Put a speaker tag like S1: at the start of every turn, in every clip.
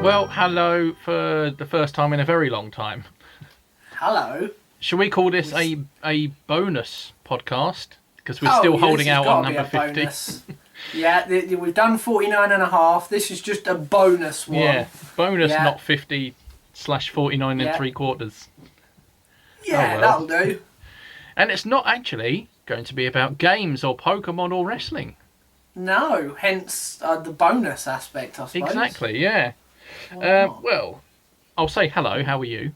S1: Well, hello for the first time in a very long time.
S2: Hello.
S1: Should we call this a bonus podcast? Because we're still holding out on number 50.
S2: Bonus. Yeah, we've done 49 and a half. This is just a bonus one.
S1: Yeah, bonus, not 50/49 and 3/4.
S2: Yeah, that'll do.
S1: And it's not actually going to be about games or Pokemon or wrestling.
S2: No, hence the bonus aspect, I suppose.
S1: Exactly, yeah. Well, I'll say hello, how are you?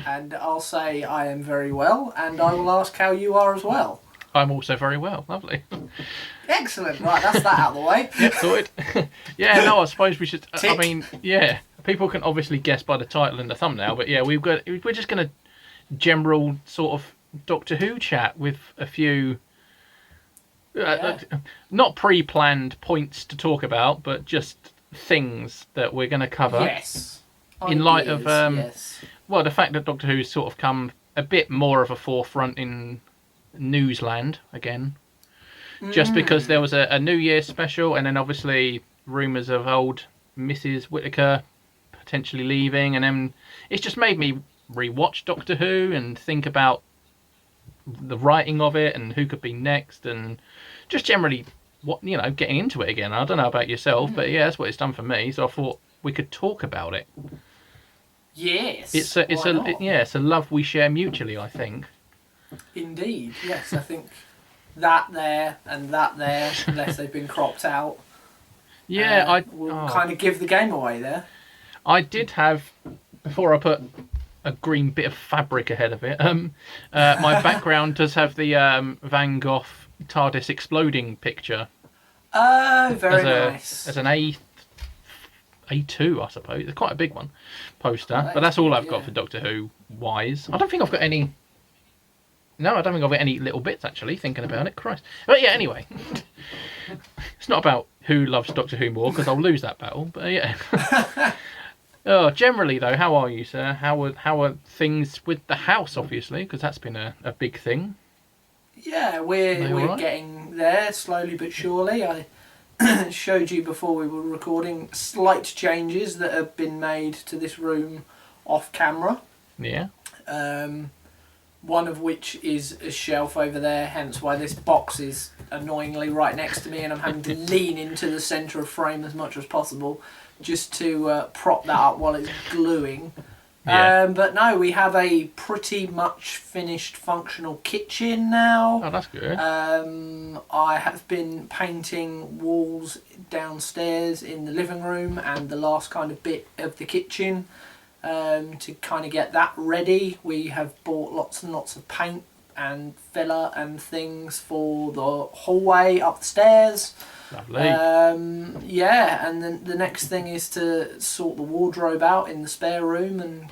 S2: And I'll say I am very well, and I will ask how you are as well.
S1: I'm also very well, lovely.
S2: Excellent, right, that's that out of the way.
S1: Yeah, sorted. Yeah, no, I suppose we should, I mean, yeah, people can obviously guess by the title and the thumbnail, but yeah, we're just going to general sort of Doctor Who chat with a few... not pre-planned points to talk about, but just things that we're going to cover.
S2: Yes.
S1: In light of
S2: yes.
S1: Well, the fact that Doctor Who's sort of come a bit more of a forefront in newsland again, just because there was a New Year's special, and then obviously rumours of old Mrs. Whittaker potentially leaving, and then it's just made me rewatch Doctor Who and think about the writing of it and who could be next, and just generally getting into it again. I don't know about yourself, but yeah, that's what it's done for me. So I thought we could talk about it.
S2: Yes.
S1: It's a love we share mutually, I think.
S2: Indeed, yes. I think that there and that there, unless they've been cropped out.
S1: Yeah,
S2: will kind of give the game away there.
S1: I did have, before I put a green bit of fabric ahead of it, my background does have the Van Gogh TARDIS exploding picture.
S2: Oh, very nice.
S1: As an A2, I suppose. It's quite a big one, poster. But that's all I've got for Doctor Who wise. I don't think I've got any... No, I don't think I've got any little bits, actually, thinking about it. Christ. But yeah, anyway. It's not about who loves Doctor Who more, because I'll lose that battle. But yeah. Generally, though, how are you, sir? How are things with the house, obviously, because that's been a big thing.
S2: Yeah, we're getting there, slowly but surely. I showed you before we were recording slight changes that have been made to this room off camera.
S1: Yeah.
S2: One of which is a shelf over there, hence why this box is annoyingly right next to me, and I'm having to lean into the centre of frame as much as possible just to prop that up while it's gluing.
S1: Yeah.
S2: But no, we have a pretty much finished functional kitchen now.
S1: Oh, that's good.
S2: I have been painting walls downstairs in the living room and the last kind of bit of the kitchen to kind of get that ready. We have bought lots and lots of paint and filler and things for the hallway up the stairs.
S1: Lovely.
S2: Yeah, and then the next thing is to sort the wardrobe out in the spare room and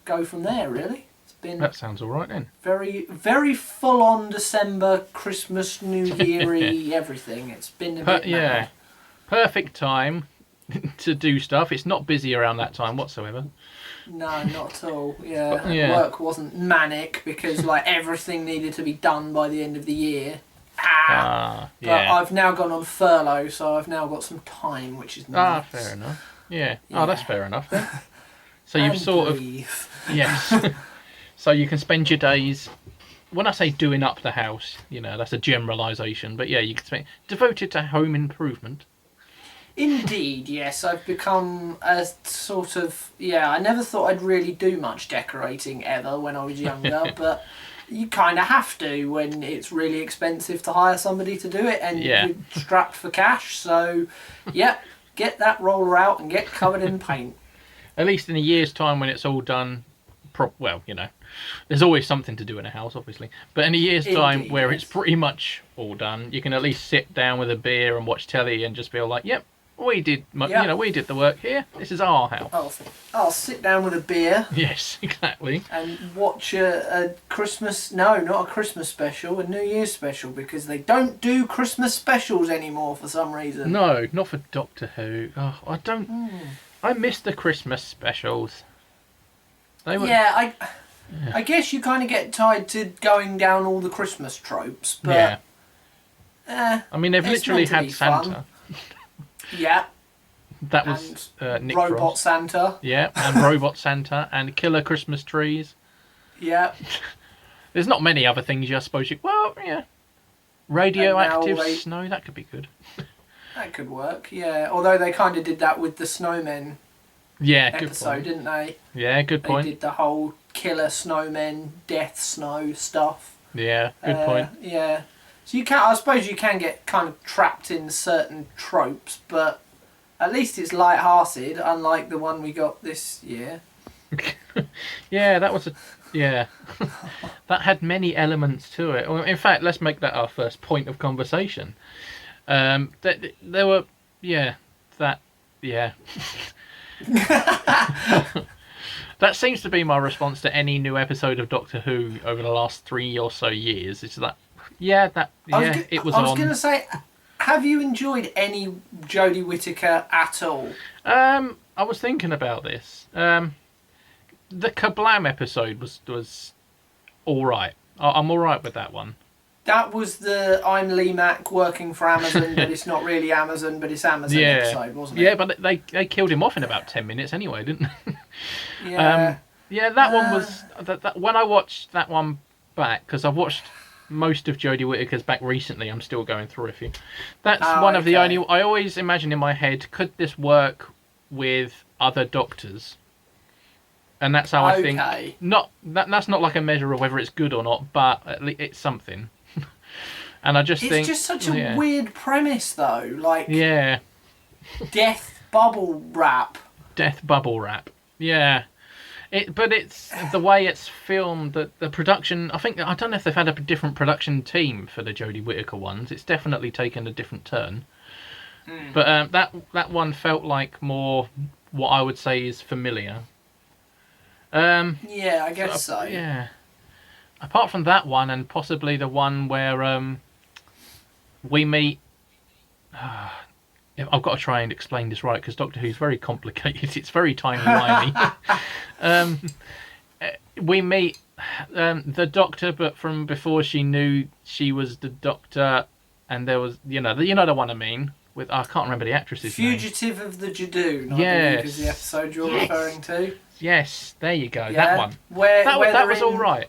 S2: go from there, really. It's been
S1: that sounds all right then.
S2: Very, very full on December, Christmas, New Year-y, everything. It's been a bit mad.
S1: Perfect time to do stuff. It's not busy around that time whatsoever.
S2: No, not at all. Work wasn't manic because everything needed to be done by the end of the year. But I've now gone on furlough, so I've now got some time, which is nice.
S1: Fair enough. Yeah. Oh, that's fair enough then. So you've sort of... Yes. So you can spend your days... When I say doing up the house, that's a generalisation, but yeah, you can spend... Devoted to home improvement.
S2: Indeed, yes. I've become a sort of... I never thought I'd really do much decorating ever when I was younger, but... You kind of have to when it's really expensive to hire somebody to do it and you're strapped for cash. So, get that roller out and get covered in paint.
S1: At least in a year's time when it's all done, there's always something to do in a house, obviously. But in a year's time where it's pretty much all done, you can at least sit down with a beer and watch telly and just feel like, we did the work here. This is our house.
S2: I'll sit down with a beer.
S1: Yes, exactly.
S2: And watch a Christmas... No, not a Christmas special, a New Year's special, because they don't do Christmas specials anymore for some reason.
S1: No, not for Doctor Who. Oh, I don't... I miss the Christmas specials. They were...
S2: I guess you kind of get tied to going down all the Christmas tropes, but...
S1: I mean, they've literally had Santa.
S2: Yeah.
S1: That was Nick
S2: Robot
S1: Frost.
S2: Santa.
S1: Yeah, and Robot Santa and Killer Christmas Trees.
S2: Yeah.
S1: There's not many other things, I suppose. Well, yeah. Radioactive snow, that could be good.
S2: That could work, yeah. Although they kind of did that with the Snowmen episode, didn't they?
S1: Yeah, good point.
S2: They did the whole killer snowmen, death snow stuff.
S1: Yeah, good point.
S2: Yeah. So I suppose you can get kind of trapped in certain tropes, but at least it's light-hearted, unlike the one we got this year.
S1: Yeah, that was that had many elements to it. Well, in fact, let's make that our first point of conversation. There were, that seems to be my response to any new episode of Doctor Who over the last 3 or so years. It's that, it was on. I was
S2: going to say, have you enjoyed any Jodie Whittaker at all?
S1: I was thinking about this. The Kablam episode was all right. I'm all right with that one.
S2: That was the I'm Lee Mack working for Amazon, but it's not really Amazon, but it's Amazon episode, wasn't it?
S1: Yeah, but they killed him off in about 10 minutes anyway, didn't they?
S2: Yeah.
S1: That one was... That when I watched that one back, because I've watched most of Jodie Whittaker's back recently, I'm still going through a few. That's one of the only... I always imagine in my head, could this work with other Doctors? And that's how I think... That's not like a measure of whether it's good or not, but at least it's something. And I just think...
S2: It's just such a weird premise, though. Like...
S1: Yeah.
S2: Death bubble wrap.
S1: Death bubble wrap. Yeah. But it's the way it's filmed, the production... I don't know if they've had a different production team for the Jodie Whittaker ones. It's definitely taken a different turn. But that one felt like more what I would say is familiar.
S2: Yeah, I guess so.
S1: Yeah. Apart from that one, and possibly the one where we meet... I've got to try and explain this right, because Doctor Who's very complicated. It's very timey-wimey. We meet the Doctor, but from before she knew she was the Doctor, and there was, the one I mean. I can't remember the actress's name.
S2: Fugitive of the Jadoon, I believe is the episode you're referring to.
S1: Yes, there you go, that one.
S2: Where
S1: that was all right.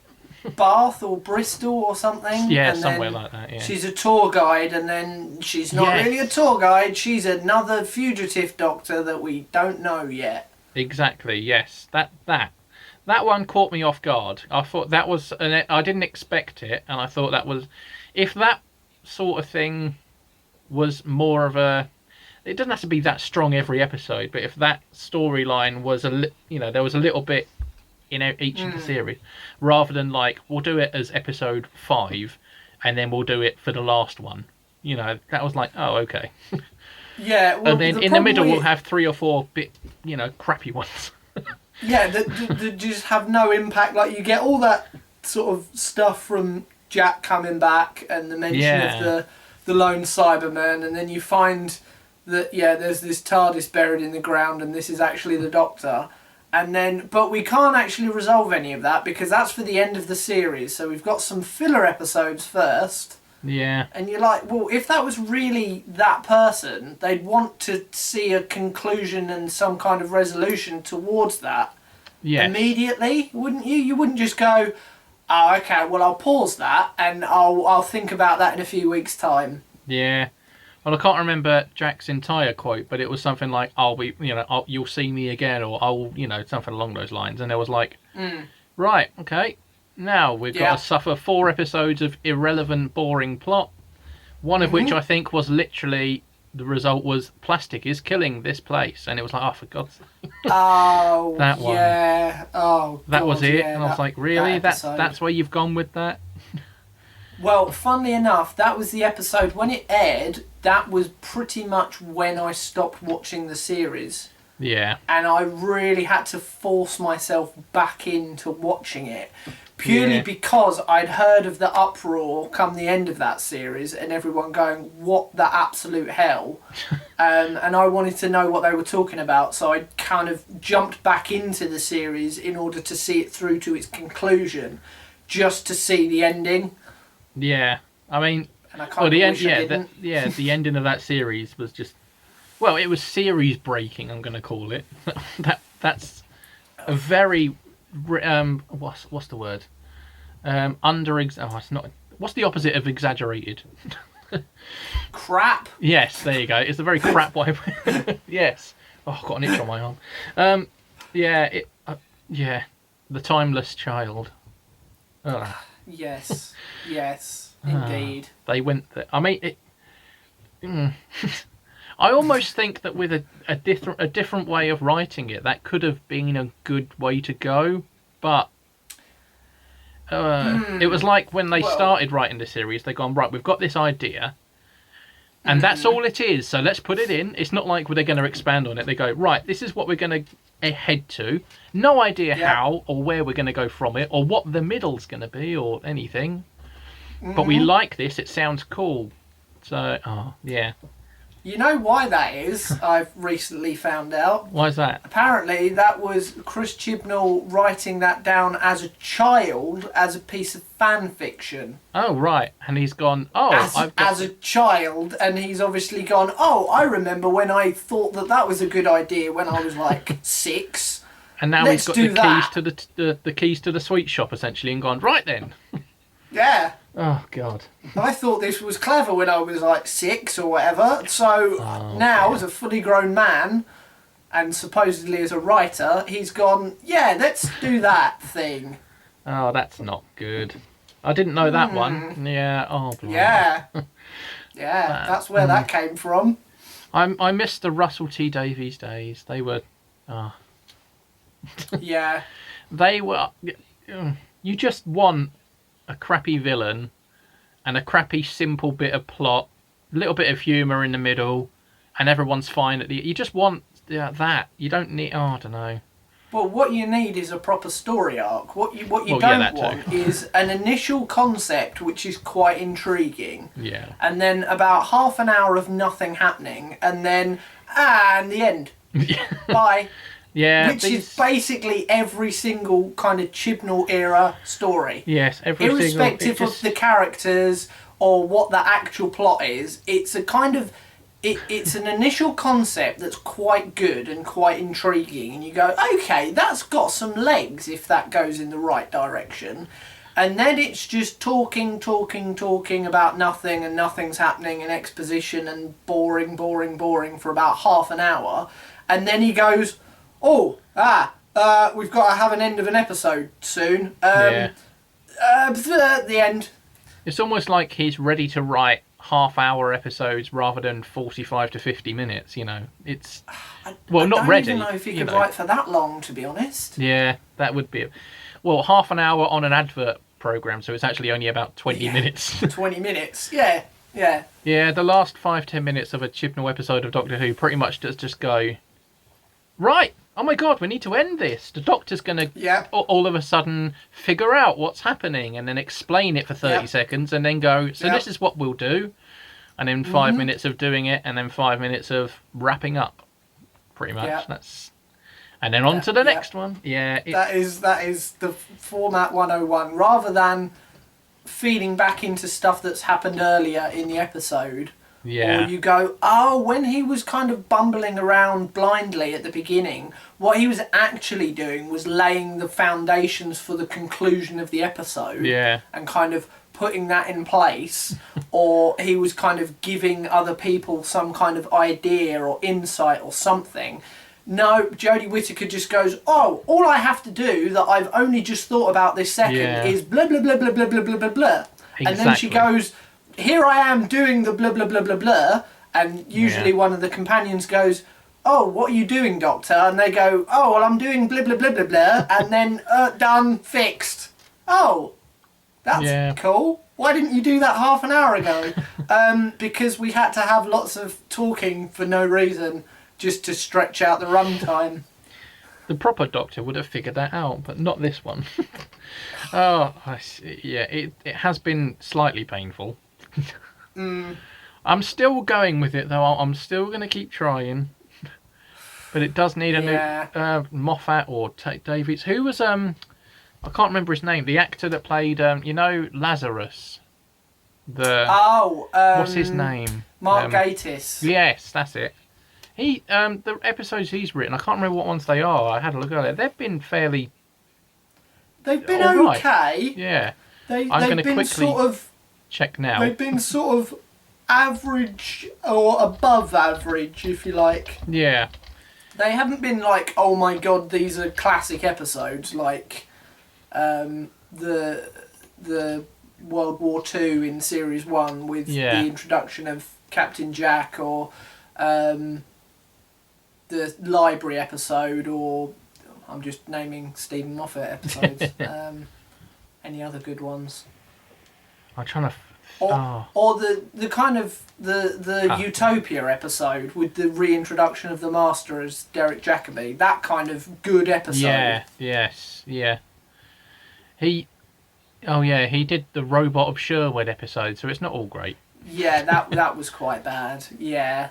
S2: Bath or Bristol or something.
S1: Yeah, somewhere like that, yeah.
S2: She's a tour guide, and then she's not really a tour guide, she's another fugitive Doctor that we don't know yet.
S1: Exactly, yes. That one caught me off guard. I thought that was... I didn't expect it, and I thought that was... If that sort of thing was more of a... It doesn't have to be that strong every episode, but if that storyline was there was a little bit in each of the series, rather than like, we'll do it as episode 5, and then we'll do it for the last one. That was like, oh, okay.
S2: Yeah, well,
S1: and then in the middle we'll have 3 or 4 bit, crappy ones.
S2: Yeah, that just have no impact. Like, you get all that sort of stuff from Jack coming back, and the mention of the lone Cyberman, and then you find that, there's this TARDIS buried in the ground, and this is actually the Doctor. But we can't actually resolve any of that, because that's for the end of the series. So we've got some filler episodes first.
S1: Yeah.
S2: And you're like, well, if that was really that person, they'd want to see a conclusion and some kind of resolution towards that immediately, wouldn't you? You wouldn't just go, oh, okay, well, I'll pause that and I'll think about that in a few weeks' time.
S1: Yeah. Well, I can't remember Jack's entire quote, but it was something like, you'll see me again, or something along those lines. And it was like, right, okay, now we've got to suffer 4 episodes of irrelevant, boring plot, one of which I think was literally, the result was plastic is killing this place. And it was like, oh, for God's sake.
S2: Oh,
S1: that one.
S2: Yeah. Oh,
S1: that
S2: God,
S1: was it.
S2: Yeah,
S1: and I was like, really? That's where you've gone with that?
S2: Well, funnily enough, that was the episode, when it aired, that was pretty much when I stopped watching the series.
S1: Yeah.
S2: And I really had to force myself back into watching it. Purely because I'd heard of the uproar come the end of that series, and everyone going, what the absolute hell? And I wanted to know what they were talking about, so I kind of jumped back into the series in order to see it through to its conclusion, just to see the ending.
S1: Yeah, I mean,
S2: and I kind of
S1: the
S2: wish I didn't.
S1: the ending of that series was just Well, it was series breaking. I'm going to call it. That's a very what's the word? It's not. What's the opposite of exaggerated?
S2: Crap.
S1: Yes, there you go. It's a very crap way. Yes. Oh, I've got an itch on my arm. Yeah. Yeah. The Timeless Child. Ugh.
S2: Yes. Yes. Indeed.
S1: They went there. I mean, I almost think that with a different way of writing it, that could have been a good way to go, but it was like when they started writing the series, they've gone, right, we've got this idea, and that's all it is, so let's put it in. It's not like they're going to expand on it. They go, right, this is what we're going to head to. No idea how or where we're going to go from it, or what the middle's going to be, or anything. But we like this, it sounds cool. So, yeah.
S2: You know why that is? I've recently found out.
S1: Why is that?
S2: Apparently, that was Chris Chibnall writing that down as a child, as a piece of fan fiction.
S1: Oh, right. And he's gone,
S2: as a child, and he's obviously gone, I remember when I thought that was a good idea when I was like 6.
S1: And now he's got the keys to the sweet shop, essentially, and gone, right then.
S2: Yeah.
S1: Oh, God.
S2: I thought this was clever when I was like 6 or whatever. So now, as a fully grown man, and supposedly as a writer, he's gone, yeah, let's do that thing.
S1: Oh, that's not good. I didn't know that one. Yeah. Oh, blimey.
S2: Yeah. Yeah, that's where that came from.
S1: I miss the Russell T Davies days. They were...
S2: Yeah.
S1: They were... You just want a crappy villain and a crappy simple bit of plot, a little bit of humour in the middle, and everyone's fine at the... You just want that. You don't need... I don't know.
S2: Well, what you need is a proper story arc. What you don't want is an initial concept which is quite intriguing.
S1: Yeah.
S2: And then about half an hour of nothing happening, and then and the end. Bye.
S1: Yeah.
S2: Which is basically every single kind of Chibnall era story.
S1: Yes,
S2: irrespective of the characters or what the actual plot is. It's a kind of... It's an initial concept that's quite good and quite intriguing, and you go, okay, that's got some legs if that goes in the right direction. And then it's just talking about nothing, and nothing's happening, and exposition, and boring for about half an hour. And then he goes, we've got to have an end of an episode soon. The end.
S1: It's almost like he's ready to write half-hour episodes rather than 45 to 50 minutes, you know. It's... Well, not ready.
S2: I don't even know if he could write for that long, to be honest.
S1: Yeah, that would be... Well, half an hour on an advert programme, so it's actually only about 20 minutes.
S2: 20 minutes, yeah.
S1: Yeah, the last 5-10 minutes of a Chibnall episode of Doctor Who pretty much does just go, right, oh my God, we need to end this. The Doctor's going to all of a sudden figure out what's happening and then explain it for 30 seconds and then go, this is what we'll do. And then 5 minutes of doing it and then 5 minutes of wrapping up. Pretty much. That's... And then on to the next one. Yeah.
S2: That is the format 101. Rather than feeding back into stuff that's happened earlier in the episode.
S1: Yeah.
S2: Or you go, when he was kind of bumbling around blindly at the beginning, what he was actually doing was laying the foundations for the conclusion of the episode.
S1: Yeah. And
S2: kind of putting that in place. Or he was kind of giving other people some kind of idea or insight or something. No, Jodie Whittaker just goes, all I have to do that I've only just thought about this second is blah, blah, blah, blah, blah, blah, blah, blah, blah. Exactly. And then she goes... Here I am doing the blah, blah, blah, blah, blah, and usually one of the companions goes, what are you doing, Doctor? And they go, I'm doing blah, blah, blah, blah, blah, and then, done, fixed. That's cool. Why didn't you do that half an hour ago? Because we had to have lots of talking for no reason, just to stretch out the runtime.
S1: The proper Doctor would have figured that out, but not this one. It has been slightly painful. I'm still going with it though. I'm still going to keep trying, but it does need a new Moffat or Davies. Who was I can't remember his name. The actor that played Lazarus. What's his name?
S2: Mark Gatiss.
S1: Yes, that's it. The episodes he's written, I can't remember what ones they are. I had a look earlier. They've been fairly.
S2: They've been
S1: right.
S2: okay.
S1: Yeah.
S2: They've
S1: been
S2: been
S1: quickly
S2: sort of.
S1: check now.
S2: They've been sort of average or above average, if you like.
S1: Yeah.
S2: They haven't been like, oh my god, these are classic episodes, like the World War II in Series 1 with the introduction of Captain Jack, or the library episode, or I'm just naming Stephen Moffat episodes. Any other good ones?
S1: I'm trying to...
S2: Or the kind of the Utopia episode with the reintroduction of the Master as Derek Jacobi. That kind of good episode.
S1: Yeah, yes, yeah. He did the Robot of Sherwood episode, so it's not all great.
S2: Yeah, that was quite bad. Yeah.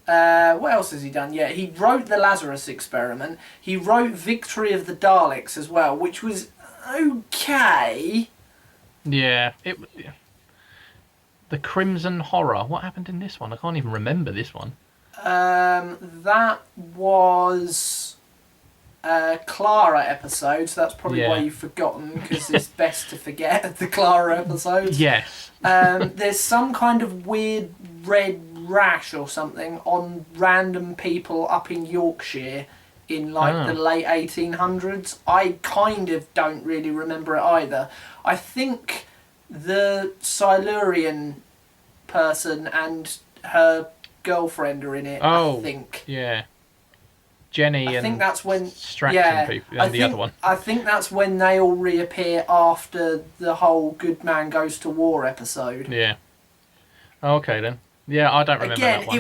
S2: What else has he done? Yeah, he wrote The Lazarus Experiment. He wrote Victory of the Daleks as well, which was okay.
S1: Yeah, The Crimson Horror. What happened in this one? I can't even remember this one.
S2: That was a Clara episode, so that's probably why you've forgotten, because it's best to forget the Clara episodes.
S1: Yes.
S2: There's some kind of weird red rash or something on random people up in Yorkshire in the late 1800s. I kind of don't really remember it either. I think the Silurian person and her girlfriend are in it. I think.
S1: Yeah. Jenny
S2: I think that's when
S1: people and the other one.
S2: I think that's when they all reappear after the whole Good Man Goes to War episode.
S1: Yeah. Okay then. Yeah, I don't remember that one.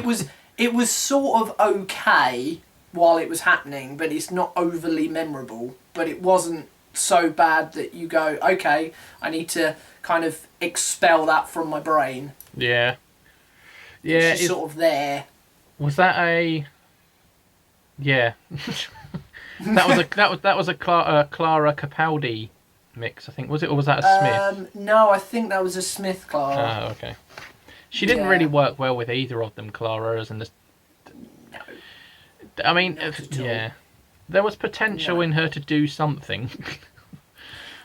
S2: it was sort of okay while it was happening, but it's not overly memorable. But it wasn't so bad that you go, okay, I need to kind of expel that from my brain.
S1: Yeah. Yeah.
S2: It's just sort of there.
S1: Was that a? Yeah. that was a Clara Capaldi mix, I think. Was it, or was that a Smith?
S2: No, I think that was a Smith Clara.
S1: Oh, okay. She didn't really work well with either of them, Claras, and
S2: no.
S1: I mean, there was potential in her to do something.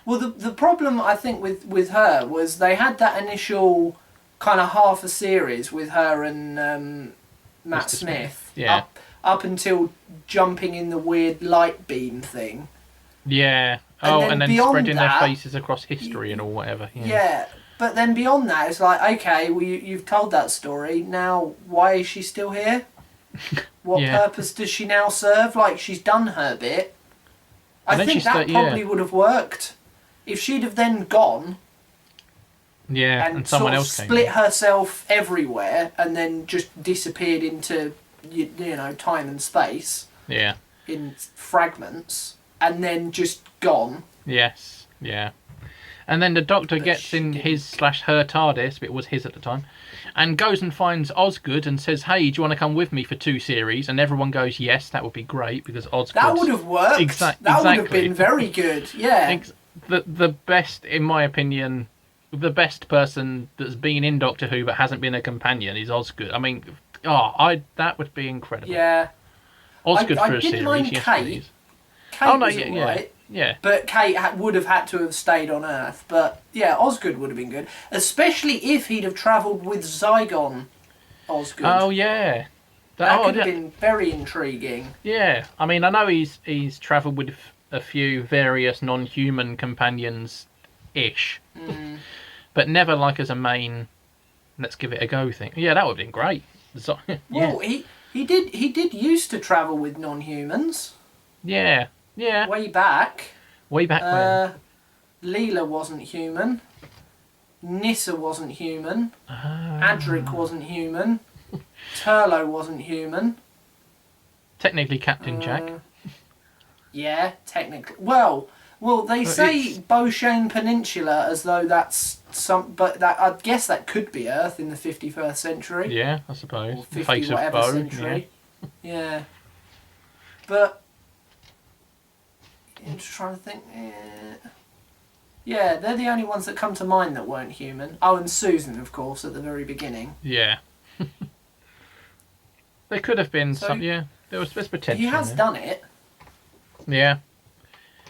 S2: Well, the problem I think with her was they had that initial kind of half a series with her and Matt Smith.
S1: Yeah.
S2: Up until jumping in the weird light beam thing.
S1: Yeah. And then spreading their faces across history and all whatever.
S2: Yeah. But then beyond that, it's like, okay, well, you've told that story. Now, why is she still here? What purpose does she now serve? Like, she's done her bit. I think that probably would have worked. If she'd have then gone...
S1: Yeah, and someone else came
S2: split herself everywhere and then just disappeared into, you know, time and space.
S1: Yeah.
S2: In fragments, and then just gone.
S1: Yes, yeah. And then the Doctor gets in his/her TARDIS, it was his at the time, and goes and finds Osgood and says, hey, do you want to come with me for 2 series? And everyone goes, yes, that would be great, because Osgood...
S2: That would have worked. That would have been very good, yeah.
S1: The best, in my opinion, the best person that's been in Doctor Who but hasn't been a companion is Osgood. I mean, that would be incredible.
S2: Yeah.
S1: Osgood for
S2: I
S1: a series,
S2: didn't mind
S1: yes,
S2: Kate.
S1: please.
S2: Kate was alright.
S1: Yeah.
S2: But Kate would have had to have stayed on Earth. But yeah, Osgood would have been good, especially if he'd have travelled with Zygon Osgood.
S1: Oh yeah,
S2: that could have been very intriguing.
S1: Yeah, I mean, I know he's travelled with a few various non-human companions, ish, but never like as a main. Let's give it a go thing. Yeah, that would have been great.
S2: Well, he did used to travel with non-humans.
S1: Yeah. Yeah.
S2: Way back
S1: when?
S2: Leela wasn't human. Nissa wasn't human. Adric wasn't human. Turlo wasn't human.
S1: Technically Captain Jack.
S2: Yeah, technically. Well, they say Beauchene Peninsula as though that's but I guess that could be Earth in the 51st century.
S1: Yeah, I suppose.
S2: Or 50 whatever century. Yeah. But I'm just trying to think. Yeah, they're the only ones that come to mind that weren't human. Oh, and Susan, of course, at the very beginning.
S1: Yeah. There could have been
S2: So,
S1: some. Yeah, there's potential.
S2: He has done it.
S1: Yeah,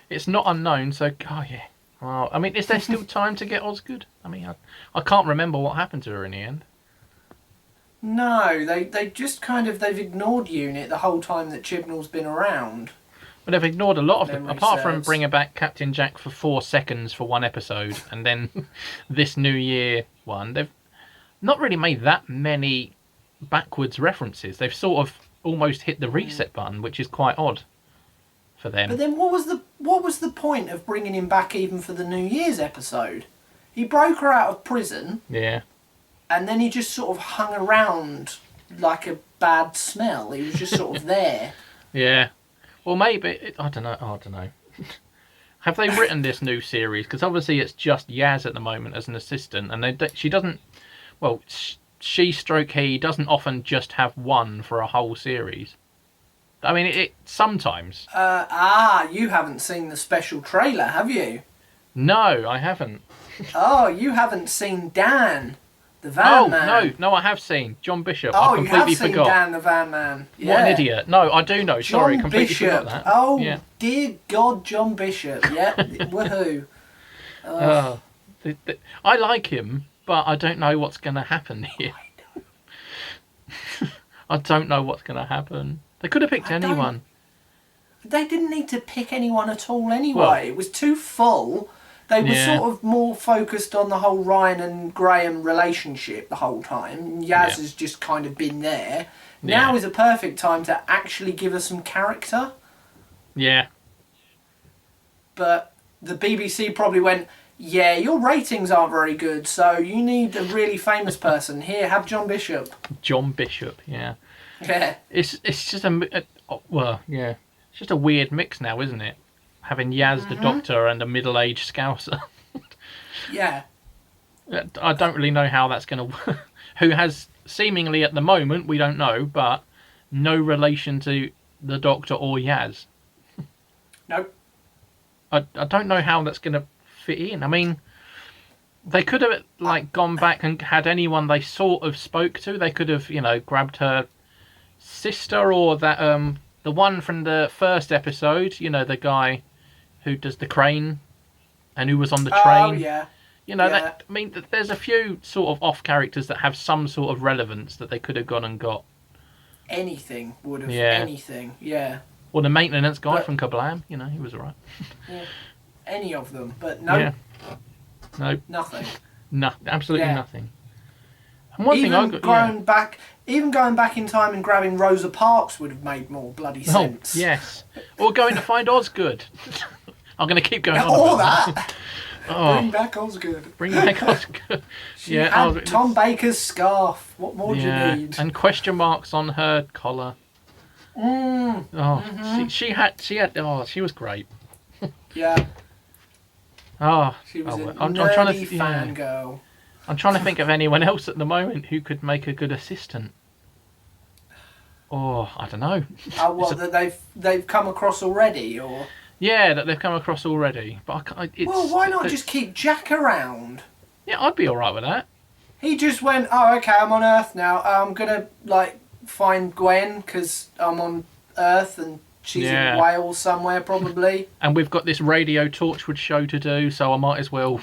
S1: it's not unknown. So, oh yeah. Well, I mean, is there still time to get Osgood? I mean, I can't remember what happened to her in the end.
S2: No, they just they've ignored Unit the whole time that Chibnall's been around.
S1: But they've ignored a lot of them,
S2: Memory
S1: apart from
S2: serves.
S1: bringing back Captain Jack for 4 seconds for one episode, and then this New Year one. They've not really made that many backwards references. They've sort of almost hit the reset button, which is quite odd for them.
S2: But then what was the point of bringing him back even for the New Year's episode? He broke her out of prison.
S1: Yeah.
S2: And then he just sort of hung around like a bad smell. He was just sort of there.
S1: Yeah. Well, maybe I don't know. Have they written this new series? Because obviously it's just Yaz at the moment as an assistant, and she doesn't. Well, he doesn't often just have one for a whole series. I mean, it sometimes.
S2: You haven't seen the special trailer, have you?
S1: No, I haven't.
S2: Oh, you haven't seen Dan, the Van Man.
S1: No, I have seen John Bishop.
S2: Oh,
S1: I completely
S2: you have
S1: forgot.
S2: seen Dan, the Van Man. Yeah.
S1: What an idiot! No, I do know. Sorry,
S2: John
S1: completely
S2: Bishop.
S1: forgot that.
S2: Oh,
S1: yeah.
S2: Dear God, John Bishop. Yeah, woohoo.
S1: I like him, but I don't know what's going to happen here. I don't know what's going to happen. They could have picked anyone.
S2: They didn't need to pick anyone at all anyway.
S1: Well,
S2: it was too full. They were sort of more focused on the whole Ryan and Graham relationship the whole time. Yaz has just kind of been there. Now is a perfect time to actually give us some character.
S1: Yeah.
S2: But the BBC probably went, yeah, your ratings aren't very good, so you need a really famous person. Here, have John Bishop.
S1: John Bishop, yeah.
S2: Yeah.
S1: It's just it's just a weird mix now, isn't it? Having Yaz the Doctor and a middle-aged Scouser.
S2: Yeah.
S1: I don't really know how that's going to work. Who has seemingly at the moment, we don't know, but no relation to the Doctor or Yaz.
S2: Nope.
S1: I don't know how that's going to fit in. I mean, they could have gone back and had anyone they sort of spoke to. They could have, grabbed her sister or that the one from the first episode. The guy who does the crane and who was on the train.
S2: Oh yeah.
S1: That, I mean, there's a few sort of off characters that have some sort of relevance that they could have gone and got.
S2: Anything would have. Anything. Yeah.
S1: Or the maintenance guy from Kablam, he was alright.
S2: Yeah. Any of them, but no.
S1: Yeah. No.
S2: Nothing.
S1: Absolutely nothing. And one thing
S2: even going back in time and grabbing Rosa Parks would have made more bloody sense.
S1: Oh, yes. Or going to find Osgood. I'm going to keep going on.
S2: All
S1: about
S2: that.
S1: Oh.
S2: Bring back Osgood.
S1: Bring back Osgood.
S2: She had Tom Baker's scarf. What more do you need?
S1: And question marks on her collar. She had. Oh, she was great.
S2: Yeah.
S1: Oh,
S2: she was a
S1: I'm trying to
S2: fangirl.
S1: I'm trying to think of anyone else at the moment who could make a good assistant. Oh, I don't know.
S2: That they've come across already, or?
S1: Yeah, that they've come across already. But
S2: why not just keep Jack around?
S1: Yeah, I'd be all right with that.
S2: He just went, oh, okay, I'm on Earth now. I'm gonna find Gwen because I'm on Earth and she's in Wales somewhere probably.
S1: And we've got this Radio Torchwood show to do, so I might as well.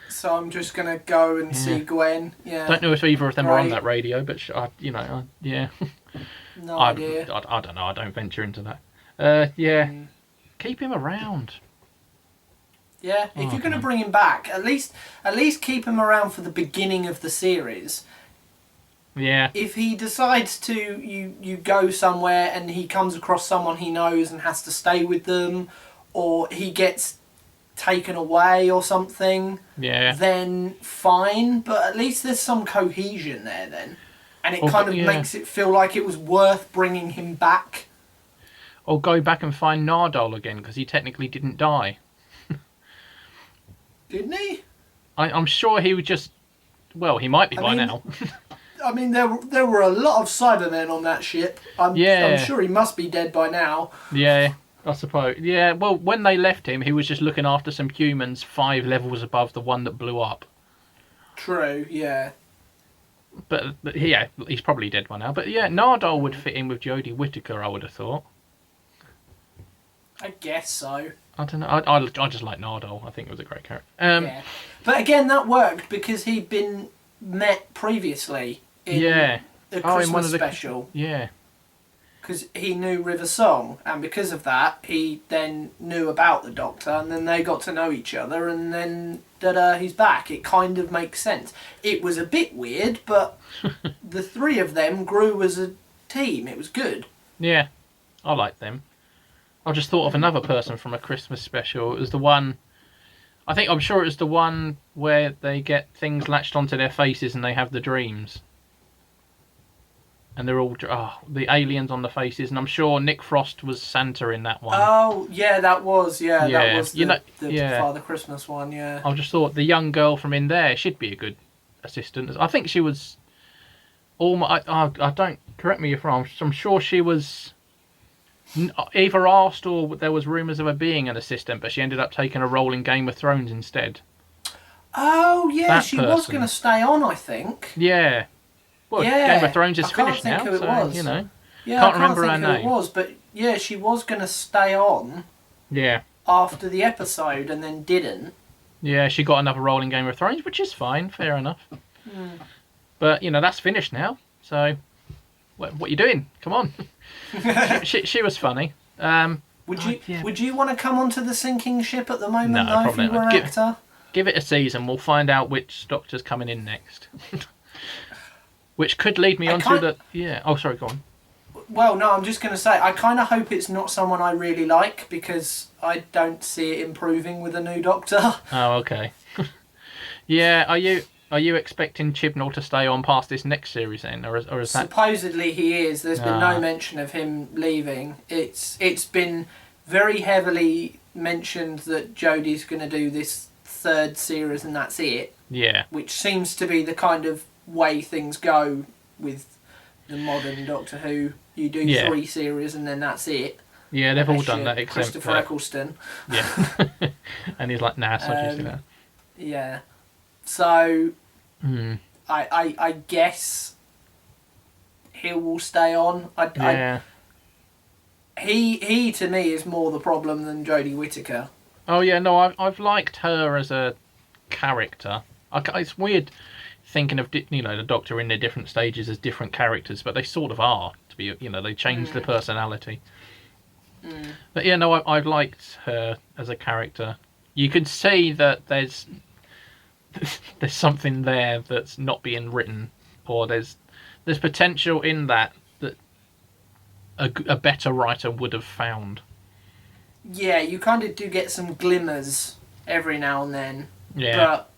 S2: So I'm just gonna go and see Gwen. Yeah.
S1: Don't know if either of them are on that radio, but yeah.
S2: No idea.
S1: I don't know. I don't venture into that. Keep him around.
S2: Yeah, if you're going to bring him back, at least keep him around for the beginning of the series.
S1: Yeah.
S2: If he decides to, you go somewhere and he comes across someone he knows and has to stay with them, or he gets taken away or something, then fine, but at least there's some cohesion there then. And it makes it feel like it was worth bringing him back.
S1: Or go back and find Nardole again, because he technically didn't die.
S2: Didn't he?
S1: I'm sure he would just... Well, he might be by now.
S2: I mean, there were a lot of Cybermen on that ship. I'm sure he must be dead by now.
S1: Yeah, I suppose. Yeah, well, when they left him, he was just looking after some humans 5 levels above the one that blew up.
S2: True, yeah.
S1: But yeah, he's probably dead by now. But yeah, Nardole would fit in with Jodie Whittaker, I would have thought.
S2: I guess so.
S1: I don't know. I just like Nardole. I think it was a great character.
S2: Yeah. But again, that worked because he'd been met previously in
S1: Yeah.
S2: the
S1: in
S2: Christmas
S1: one of the
S2: special.
S1: Yeah.
S2: Because he knew River Song, and because of that, he then knew about the Doctor, and then they got to know each other, and then he's back. It kind of makes sense. It was a bit weird, but the three of them grew as a team. It was good.
S1: Yeah. I like them. I just thought of another person from a Christmas special. It was the one... I'm sure it was the one where they get things latched onto their faces and they have the dreams. And they're all... the aliens on the faces. And I'm sure Nick Frost was Santa in that one.
S2: Oh, yeah, that was. Yeah,
S1: Yeah.
S2: that was the Father Christmas one, yeah.
S1: I just thought the young girl from in there should be a good assistant. I think she was... I don't... Correct me if I'm wrong. I'm sure she was... either asked or there was rumours of her being an assistant, but she ended up taking a role in Game of Thrones instead.
S2: Oh, yeah,
S1: That
S2: she was
S1: person.
S2: going to stay on, I think.
S1: Yeah. Well,
S2: Yeah,
S1: Game of Thrones is
S2: I can't
S1: finished
S2: think
S1: now,
S2: who it
S1: so,
S2: was.
S1: you know.
S2: Yeah,
S1: Can't
S2: I
S1: remember her
S2: think who
S1: name.
S2: it was, but yeah, she was going to stay on
S1: Yeah.
S2: after the episode and then didn't.
S1: Yeah, she got another role in Game of Thrones, which is fine, fair enough. But, that's finished now, so what are you doing? Come on. she was funny.
S2: Would you want to come onto the sinking ship at the moment,
S1: No,
S2: though, if
S1: probably
S2: you were
S1: not.
S2: an actor?
S1: Give it a season, we'll find out which Doctor's coming in next. Which could lead me on to the... Yeah. Oh, sorry, go on.
S2: Well, no, I'm just going to say, I kind of hope it's not someone I really like, because I don't see it improving with a new Doctor.
S1: Oh, okay. Yeah, are you expecting Chibnall to stay on past this next series then, or is that...
S2: Supposedly he is. There's been no mention of him leaving. It's been very heavily mentioned that Jodie's going to do this third series and that's it.
S1: Yeah.
S2: Which seems to be the kind of way things go with the modern Doctor Who. You do 3 series and then that's it.
S1: Yeah, they've all done that except
S2: Christopher Eccleston.
S1: Yeah. And he's like, nah, so just do that.
S2: Yeah. So I guess he will stay on. He to me is more the problem than Jodie Whittaker.
S1: Oh yeah, no, I've liked her as a character. It's weird thinking of the Doctor in their different stages as different characters, but they sort of are. To be, they change the personality. But yeah, no, I've liked her as a character. You could see that there's something there that's not being written, or there's potential in that a better writer would have found.
S2: Yeah, you kind of do get some glimmers every now and then.
S1: Yeah.
S2: But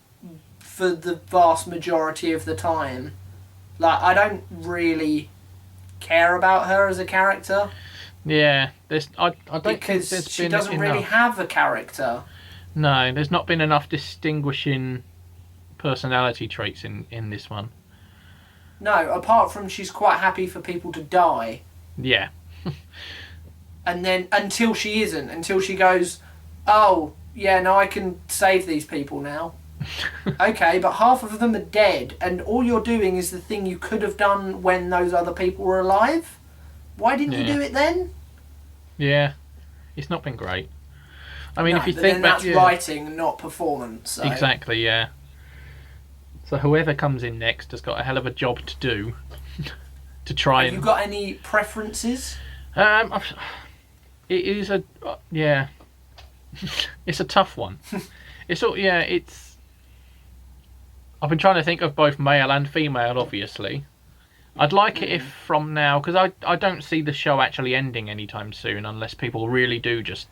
S2: for the vast majority of the time, I don't really care about her as a character.
S1: Yeah, I don't
S2: because
S1: think there's
S2: she
S1: been
S2: doesn't
S1: enough.
S2: really have a character.
S1: No, there's not been enough distinguishing personality traits in this one.
S2: No, apart from she's quite happy for people to die.
S1: Yeah.
S2: And then until she isn't, until she goes, oh, yeah, no, I can save these people now. Okay, but half of them are dead, and all you're doing is the thing you could have done when those other people were alive. Why didn't you do it then?
S1: Yeah, it's not been great. I mean,
S2: No,
S1: if you
S2: but
S1: think
S2: then
S1: back,
S2: that's writing, not performance. So.
S1: Exactly, yeah. So whoever comes in next has got a hell of a job to do to try
S2: Have you got any preferences?
S1: It is it's a tough one. It's. I've been trying to think of both male and female, obviously. I'd like it if from now, because I don't see the show actually ending anytime soon unless people really do just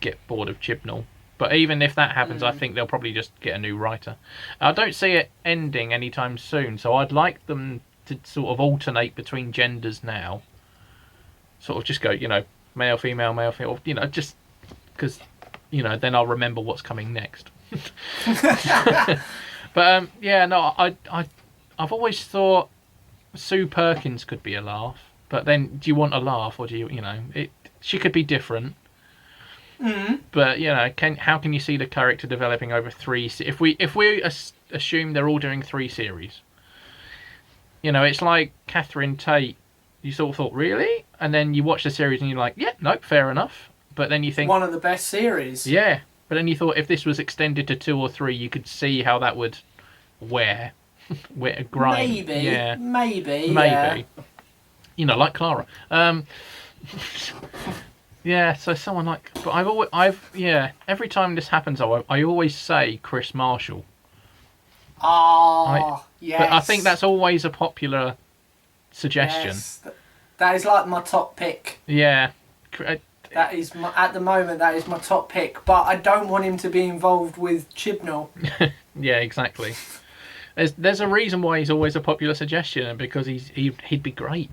S1: get bored of Chibnall. But even if that happens, I think they'll probably just get a new writer. I don't see it ending anytime soon, so I'd like them to sort of alternate between genders now. Sort of just go, male, female, just because, then I'll remember what's coming next. But I've always thought Sue Perkins could be a laugh. But then, do you want a laugh, or do you, she could be different. But how can you see the character developing over 3? If we assume they're all doing 3 series, You know, it's like Catherine Tate. You sort of thought, really? And then you watch the series and you're like, yeah, nope, fair enough. But then you think...
S2: One of the best series.
S1: Yeah. But then you thought if this was extended to 2 or 3, you could see how that would wear. Grind.
S2: Maybe.
S1: Yeah.
S2: Maybe.
S1: Yeah. You know, like Clara. Yeah, so someone like... But every time this happens, I always say Chris Marshall.
S2: Yes.
S1: But I think that's always a popular suggestion.
S2: Yes. That is like my top pick.
S1: Yeah.
S2: That is at the moment. That is my top pick. But I don't want him to be involved with Chibnall.
S1: Yeah, exactly. There's a reason why he's always a popular suggestion, because he'd be great.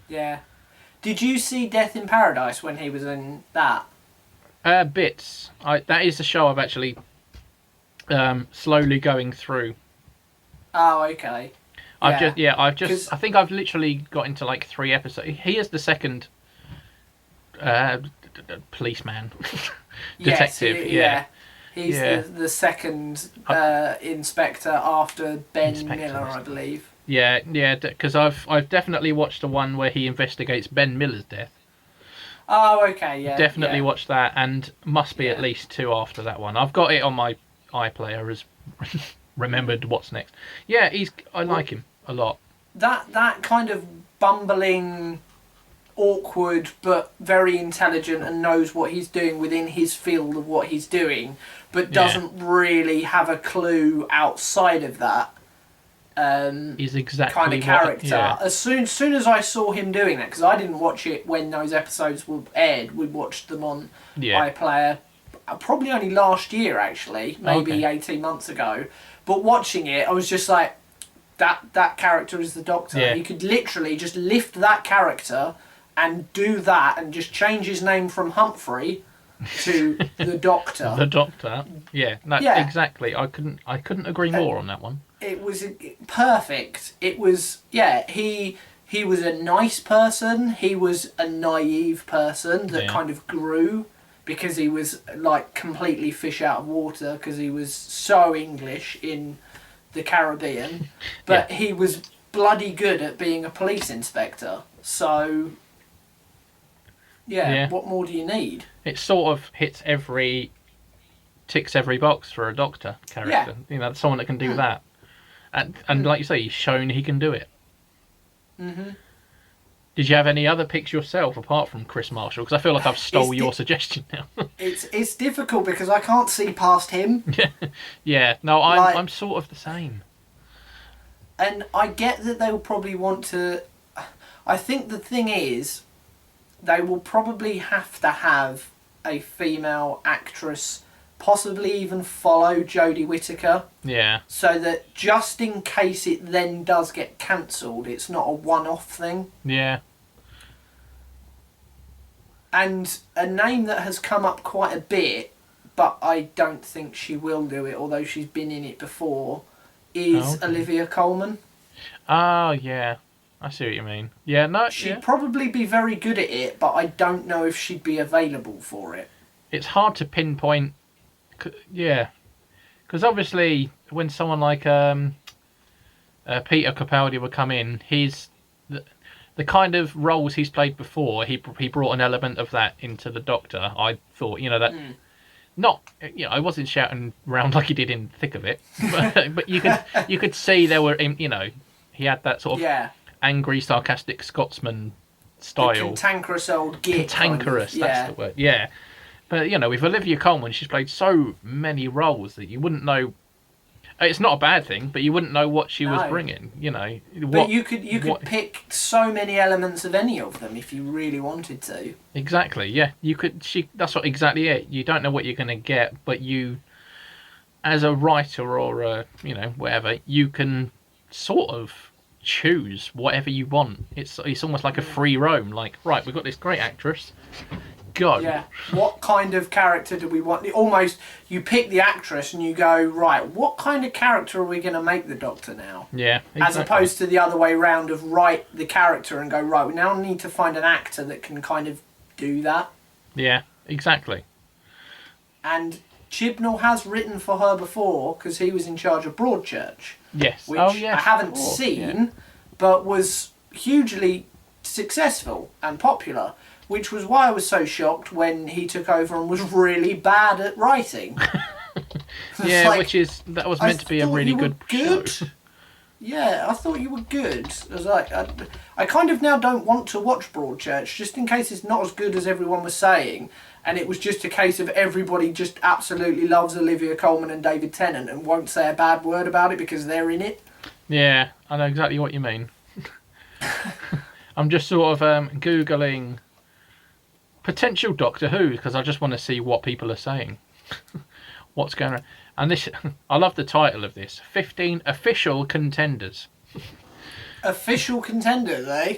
S2: Yeah. Did you see Death in Paradise when he was in that?
S1: Bits. That is the show I've actually slowly going through.
S2: Oh, okay.
S1: I think I've literally got into like 3 episodes. He is the second policeman, detective.
S2: Yes, he's the second inspector after Ben Miller, I believe.
S1: Yeah, because I've definitely watched the one where he investigates Ben Miller's death.
S2: Oh, okay, yeah.
S1: Definitely watched that, and must be at least 2 after that one. I've got it on my iPlayer as remembered what's next. Yeah, I like him a lot.
S2: That kind of bumbling, awkward, but very intelligent and knows what he's doing within his field of what he's doing, but doesn't really have a clue outside of that.
S1: He's exactly
S2: kind of character. As soon as I saw him doing that, because I didn't watch it when those episodes were aired, we watched them on iPlayer probably only last year, actually, maybe 18 months ago. But watching it, I was just like, that character is the Doctor.
S1: Yeah.
S2: You could literally just lift that character and do that, and just change his name from Humphrey to the Doctor.
S1: The Doctor. Yeah. No, exactly. I couldn't agree more on that one.
S2: It was perfect. It was, he was a nice person. He was a naive person that kind of grew because he was like completely fish out of water because he was so English in the Caribbean. But he was bloody good at being a police inspector. So, what more do you need?
S1: It sort of ticks every box for a Doctor character. You know, someone that can do that. And like you say, he's shown he can do it. Mm-hmm. Did you have any other picks yourself apart from Chris Marshall? Because I feel like I've stole your suggestion now.
S2: It's difficult because I can't see past him.
S1: Yeah. No, I'm sort of the same.
S2: And I get that they will probably want to... I think the thing is, they will probably have to have a female actress possibly even follow Jodie Whittaker. Yeah. So that just in case it then does get cancelled, it's not a one-off thing. Yeah. And a name that has come up quite a bit, but I don't think she will do it, although she's been in it before, is Olivia Coleman.
S1: Oh, yeah. I see what you mean. Yeah, no.
S2: She'd probably be very good at it, but I don't know if she'd be available for it.
S1: It's hard to pinpoint. Yeah, because obviously when someone like Peter Capaldi would come in, he's the kind of roles he's played before. He brought an element of that into the Doctor. I thought, that not, I wasn't shouting around like he did in Thick of It, but you could see there were, he had that sort of angry, sarcastic Scotsman style.
S2: The cantankerous old git.
S1: Cantankerous, that's the word. Yeah. But, with Olivia Coleman, she's played so many roles that you wouldn't know. It's not a bad thing, but you wouldn't know what she was bringing,
S2: But you could pick so many elements of any of them if you really wanted to.
S1: Exactly, yeah. You could. That's exactly it. You don't know what you're going to get, but you, as a writer or whatever, you can sort of choose whatever you want. It's almost like a free roam. Like, right, we've got this great actress. Go.
S2: Yeah. What kind of character do we want? Almost, you pick the actress and you go, right, what kind of character are we going to make the Doctor now?
S1: Yeah, exactly.
S2: As opposed to the other way round of write the character and go, right, we now need to find an actor that can kind of do that.
S1: Yeah, exactly.
S2: And Chibnall has written for her before because he was in charge of Broadchurch.
S1: Yes.
S2: Which I haven't seen, but was hugely successful and popular, which was why I was so shocked when he took over and was really bad at writing.
S1: Yeah,
S2: like,
S1: that was meant to be a really good show.
S2: Yeah, I thought you were good. I was like, I kind of now don't want to watch Broadchurch, just in case it's not as good as everyone was saying, and it was just a case of everybody just absolutely loves Olivia Coleman and David Tennant and won't say a bad word about it because they're in it.
S1: Yeah, I know exactly what you mean. I'm just sort of Googling potential Doctor Who because I just want to see what people are saying. What's going on. And this, I love the title of this. 15 official contenders.
S2: Official contenders, eh?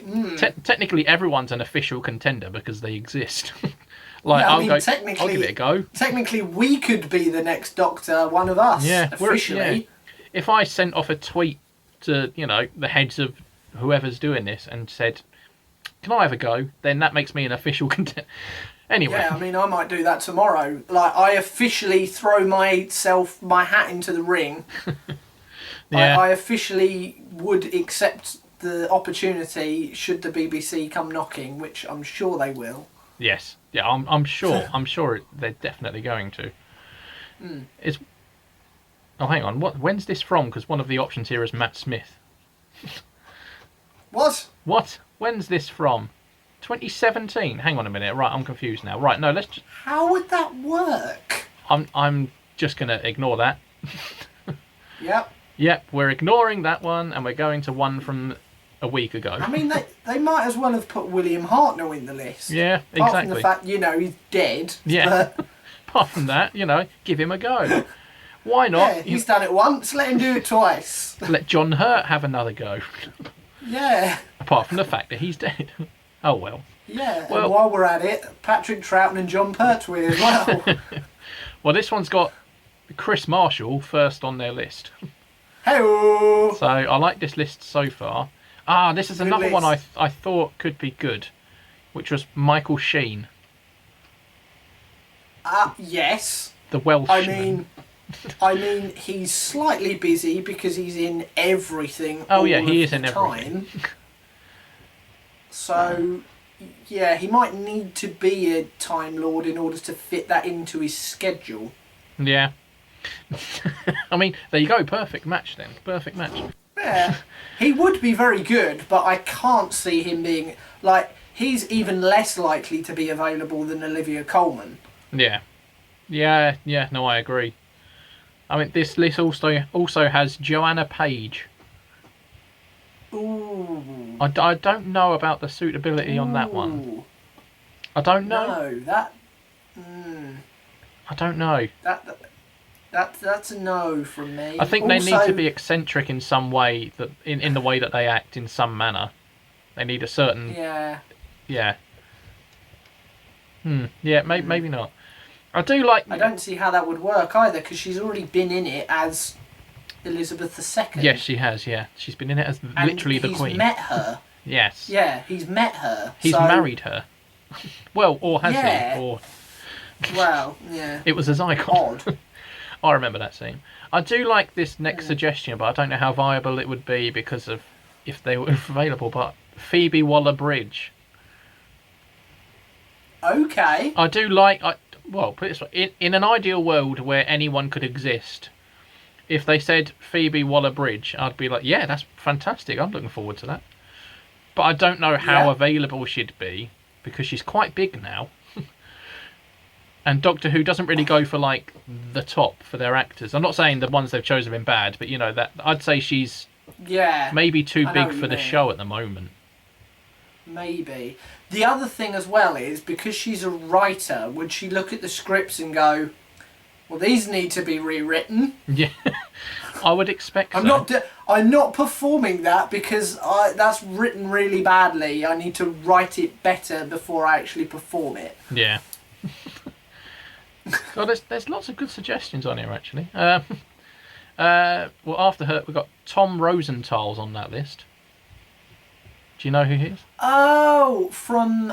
S1: Technically, everyone's an official contender because they exist.
S2: I'll
S1: give it a go.
S2: Technically, we could be the next Doctor, one of us.
S1: Yeah,
S2: officially.
S1: Yeah. If I sent off a tweet to, the heads of whoever's doing this and said, "Can I have a go?" then that makes me an official contender. Anyway.
S2: Yeah, I mean, I might do that tomorrow. Like, I officially throw my hat into the ring.
S1: Yeah.
S2: I officially would accept the opportunity should the BBC come knocking, which I'm sure they will.
S1: Yes. Yeah, I'm sure. I'm sure they're definitely going to. Oh, hang on. When's this from? Because one of the options here is Matt Smith.
S2: What?
S1: What? When's this from? 2017. Hang on a minute. Right, I'm confused now. Right, no, let's just...
S2: How would that work?
S1: I'm just going to ignore that.
S2: Yep.
S1: Yep, we're ignoring that one and we're going to one from a week ago.
S2: I mean, they might as well have put William Hartnell in the list.
S1: Yeah, exactly.
S2: Apart from the fact, he's dead.
S1: Yeah.
S2: But...
S1: Apart from that, give him a go. Why not?
S2: Yeah, he's done it once, let him do it twice.
S1: Let John Hurt have another go.
S2: Yeah.
S1: Apart from the fact that he's dead. Oh, well.
S2: Yeah,
S1: well,
S2: and while we're at it, Patrick Troughton and John Pertwee as well.
S1: Well, this one's got Chris Marshall first on their list.
S2: Hey-o!
S1: So I like this list so far. This is another one I thought could be good, which was Michael Sheen.
S2: Yes.
S1: The Welshman.
S2: I mean, he's slightly busy because he's in everything.
S1: Oh yeah, he is in everything.
S2: So, yeah, he might need to be a Time Lord in order to fit that into his schedule.
S1: Yeah. I mean, there you go. Perfect match then. Perfect match.
S2: Yeah. He would be very good, but I can't see him being... Like, he's even less likely to be available than Olivia Coleman.
S1: Yeah. Yeah, no, I agree. I mean, this list also has Joanna Page.
S2: Ooh.
S1: I don't know about the suitability on that one. I don't know.
S2: No, that...
S1: I don't know.
S2: That's a no from me.
S1: I think they need to be eccentric in some way, that in the way that they act in some manner. They need a certain...
S2: Yeah.
S1: Yeah. Yeah, maybe not. I do like...
S2: I don't see how that would work either, because she's already been in it as Elizabeth II.
S1: Yes, she has, yeah. She's been in it as literally the Queen.
S2: He's met her.
S1: Yes.
S2: Yeah, he's met her.
S1: He's married her. Well, or has he? Or...
S2: Well, yeah.
S1: It was a icon.
S2: Odd.
S1: I remember that scene. I do like this next suggestion, but I don't know how viable it would be because of if they were available, but Phoebe Waller-Bridge.
S2: Okay.
S1: I do like... Well, put it this way. In an ideal world where anyone could exist, if they said Phoebe Waller-Bridge, I'd be like, yeah, that's fantastic. I'm looking forward to that. But I don't know how available she'd be because she's quite big now. And Doctor Who doesn't really go for like the top for their actors. I'm not saying the ones they've chosen have been bad, but that I'd say she's maybe too big for the show at the moment.
S2: Maybe. The other thing as well is, because she's a writer, would she look at the scripts and go, well, these need to be rewritten?
S1: Yeah, I would expect so.
S2: I'm not performing that because that's written really badly. I need to write it better before I actually perform it.
S1: Yeah. Well, there's lots of good suggestions on here, actually. Well, after her, we've got Tom Rosenthal's on that list. Do you know who he is? Oh,
S2: from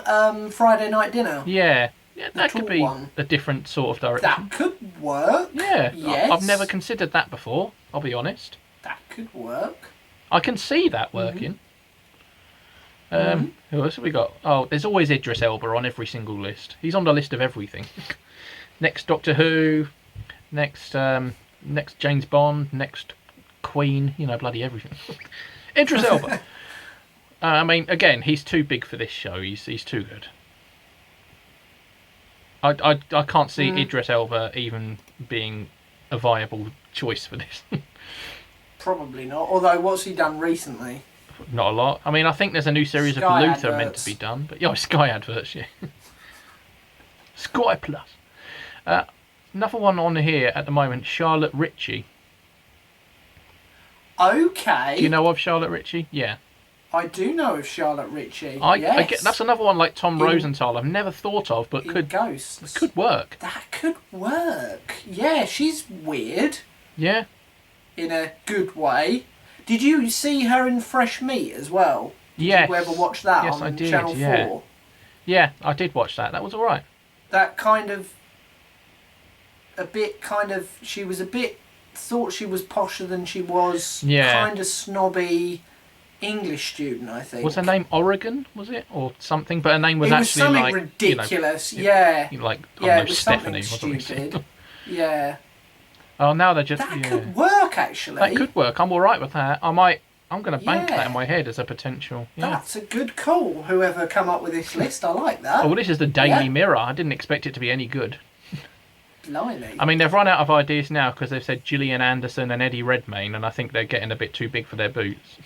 S2: Friday Night Dinner.
S1: Yeah, that could be a different sort of direction.
S2: That could work.
S1: Yeah,
S2: yes.
S1: I've never considered that before, I'll be honest.
S2: That could work.
S1: I can see that working. Who else have we got? Oh, there's always Idris Elba on every single list. He's on the list of everything. Next Doctor Who, next James Bond, next Queen. You know, bloody everything. Idris Elba. I mean, again, he's too big for this show. He's too good. I can't see Idris Elba even being a viable choice for this.
S2: Probably not. Although, what's he done recently?
S1: Not a lot. I mean, I think there's a new series
S2: Sky
S1: of Luther
S2: adverts.
S1: meant to be done, but Sky adverts, yeah. Sky Plus. Another one on here at the moment, Charlotte Ritchie.
S2: Okay.
S1: Do you know of Charlotte Ritchie? Yeah.
S2: I do know of Charlotte Ritchie.
S1: I
S2: yes.
S1: get, that's another one like Tom Rosenthal I've never thought of, but could
S2: Ghosts.
S1: could work.
S2: That could work. Yeah, she's weird
S1: Yeah.
S2: in a good way. Did you see her in Fresh Meat as well?
S1: Yes.
S2: Did you ever watch that
S1: Yes,
S2: on
S1: I did,
S2: Channel
S1: yeah.
S2: 4?
S1: Yeah, I did watch that. That was all right.
S2: That kind of... She was a bit... Thought she was posher than she was.
S1: Yeah.
S2: Kind of snobby English student, I think.
S1: Was her name Oregon, was it? Or something? But her name was
S2: it was
S1: actually
S2: something
S1: like...
S2: ridiculous,
S1: You
S2: yeah.
S1: know, like, I
S2: Yeah,
S1: don't know,
S2: it was
S1: Stephanie
S2: something
S1: or something.
S2: stupid. Yeah.
S1: Oh, now they're just...
S2: That
S1: yeah.
S2: could work, actually.
S1: That could work. I'm all right with that. I'm going to bank that in my head as a potential. Yeah.
S2: That's a good call. Whoever come up with this list, I like that.
S1: Oh, well, this is the Daily Mirror. I didn't expect it to be any good.
S2: Blimey.
S1: I mean, they've run out of ideas now because they've said Gillian Anderson and Eddie Redmayne, and I think they're getting a bit too big for their boots.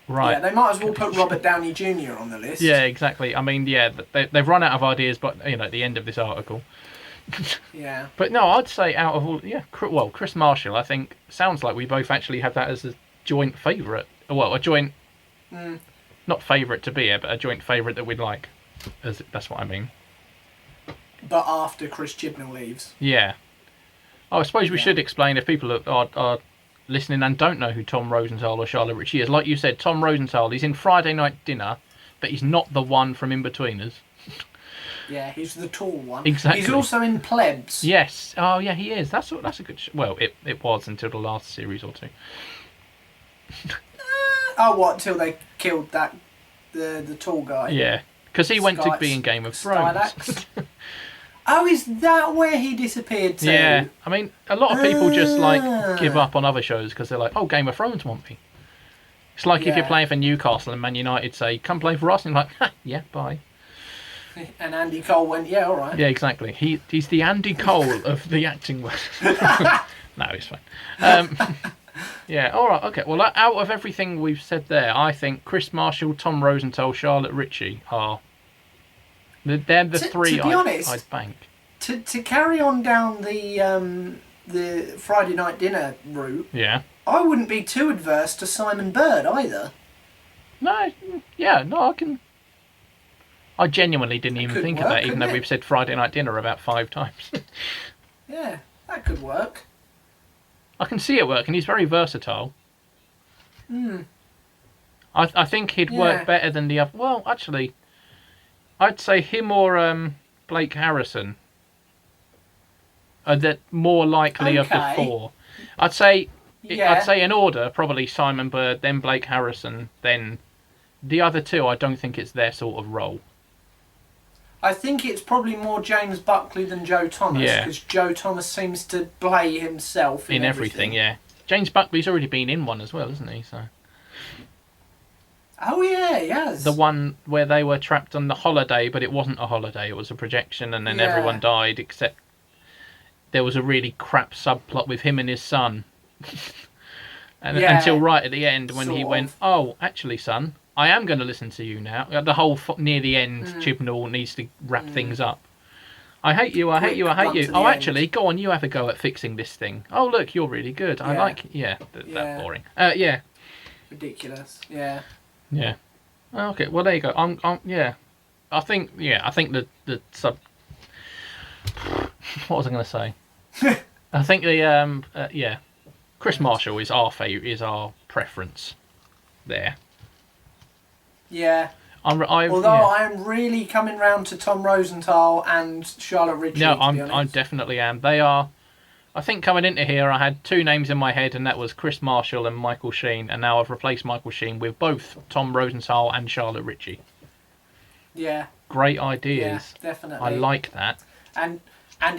S1: Right.
S2: Yeah, they might as well put Robert Downey Jr. on the list.
S1: Yeah, exactly. I mean, yeah, they've run out of ideas, but at the end of this article.
S2: Yeah.
S1: But no, I'd say out of all, Chris Marshall, I think sounds like we both actually have that as a joint favourite. Well, a joint, not favourite to be here, but a joint favourite that we'd like. That's what I mean.
S2: But after Chris Chibnall leaves.
S1: Yeah. Oh, I suppose we should explain if people are listening and don't know who Tom Rosenthal or Charlotte Ritchie is. Like you said, Tom Rosenthal, he's in Friday Night Dinner, but he's not the one from In-Betweeners.
S2: Yeah, he's the tall one.
S1: Exactly.
S2: He's also in Plebs.
S1: Yes. Oh, yeah, he is. That's a good... Well, it was until the last series or two.
S2: Oh, what? Till they killed the tall guy?
S1: Yeah. Because he went to be in Game of Thrones.
S2: Oh, is that where he disappeared to?
S1: Yeah. I mean, a lot of people just, give up on other shows because they're like, oh, Game of Thrones want me. It's like if you're playing for Newcastle and Man United say, come play for us, and you're like, ha, yeah, bye.
S2: And Andy Cole went, yeah, all right.
S1: Yeah, exactly. He's the Andy Cole of the acting world. No, it's fine. Yeah, all right, okay. Well, out of everything we've said there, I think Chris Marshall, Tom Rosenthal, Charlotte Ritchie are... They're the three I'd bank.
S2: To carry on down the Friday Night Dinner route,
S1: yeah,
S2: I wouldn't be too adverse to Simon Bird either.
S1: No, yeah, no, I genuinely didn't even think of that, even though we've said Friday Night Dinner about 5 times.
S2: Yeah, that could work.
S1: I can see it working. He's very versatile. I think he'd work better than the other... Well, actually, I'd say him or Blake Harrison are the more likely of the 4. I'd say in order, probably Simon Bird, then Blake Harrison, then the other 2. I don't think it's their sort of role.
S2: I think it's probably more James Buckley than Joe Thomas, because Joe Thomas seems to play himself in everything.
S1: Yeah. James Buckley's already been in one as well, hasn't he? So.
S2: Oh yeah, he has.
S1: The one where they were trapped on the holiday, but it wasn't a holiday, it was a projection, and then everyone died, except there was a really crap subplot with him and his son. Until right at the end when he went, oh, actually, son, I am going to listen to you now. The whole near the end, Chibnall needs to wrap things up. I hate you, I hate you, I hate you. Oh, actually, go on, you have a go at fixing this thing. Oh, look, you're really good. I like... Yeah, that's boring. Yeah.
S2: Ridiculous, yeah.
S1: Yeah. Okay, well, there you go. I think the sub... What was I going to say? I think the, Chris Marshall is our favourite, is our preference there.
S2: Yeah. Although I'm really coming round to Tom Rosenthal and Charlotte Ritchie.
S1: No, I definitely am. They are I think coming into here, I had 2 names in my head, and that was Chris Marshall and Michael Sheen. And now I've replaced Michael Sheen with both Tom Rosenthal and Charlotte Ritchie.
S2: Yeah.
S1: Great ideas.
S2: Yeah, definitely.
S1: I like that.
S2: And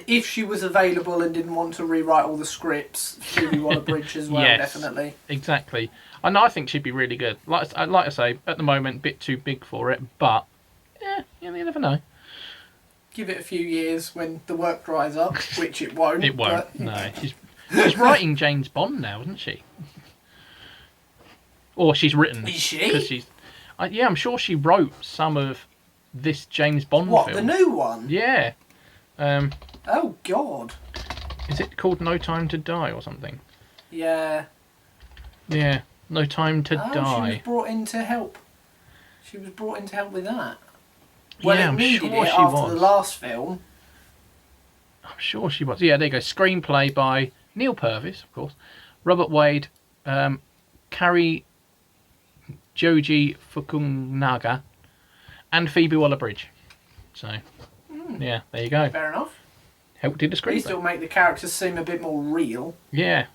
S2: if she was available and didn't want to rewrite all the scripts, Phoebe Waller-Bridge as well,
S1: Yes,
S2: definitely.
S1: Exactly. And I think she'd be really good. Like I say, at the moment, a bit too big for it, but yeah, you never know.
S2: Give it a few years when the work dries up, which it won't.
S1: It won't.
S2: But...
S1: No, she's writing James Bond now, isn't she? Or she's written.
S2: Is she?
S1: Yeah, I'm sure she wrote some of this James Bond film.
S2: What, the new one?
S1: Yeah.
S2: Oh, God.
S1: Is it called No Time to Die or something?
S2: Yeah.
S1: Yeah, No Time to Die.
S2: She was brought in to help. She was brought in to help with that. Well,
S1: yeah,
S2: it
S1: I'm
S2: needed
S1: sure
S2: it
S1: she
S2: after
S1: was.
S2: the last film.
S1: I'm sure she was. Yeah, there you go. Screenplay by Neil Purvis, of course. Robert Wade, Carrie Joji Fukunaga, and Phoebe Waller-Bridge. So, yeah, there you go.
S2: Fair enough.
S1: Helped do the
S2: At least
S1: screenplay.
S2: it'll make the characters seem a bit more real.
S1: Yeah.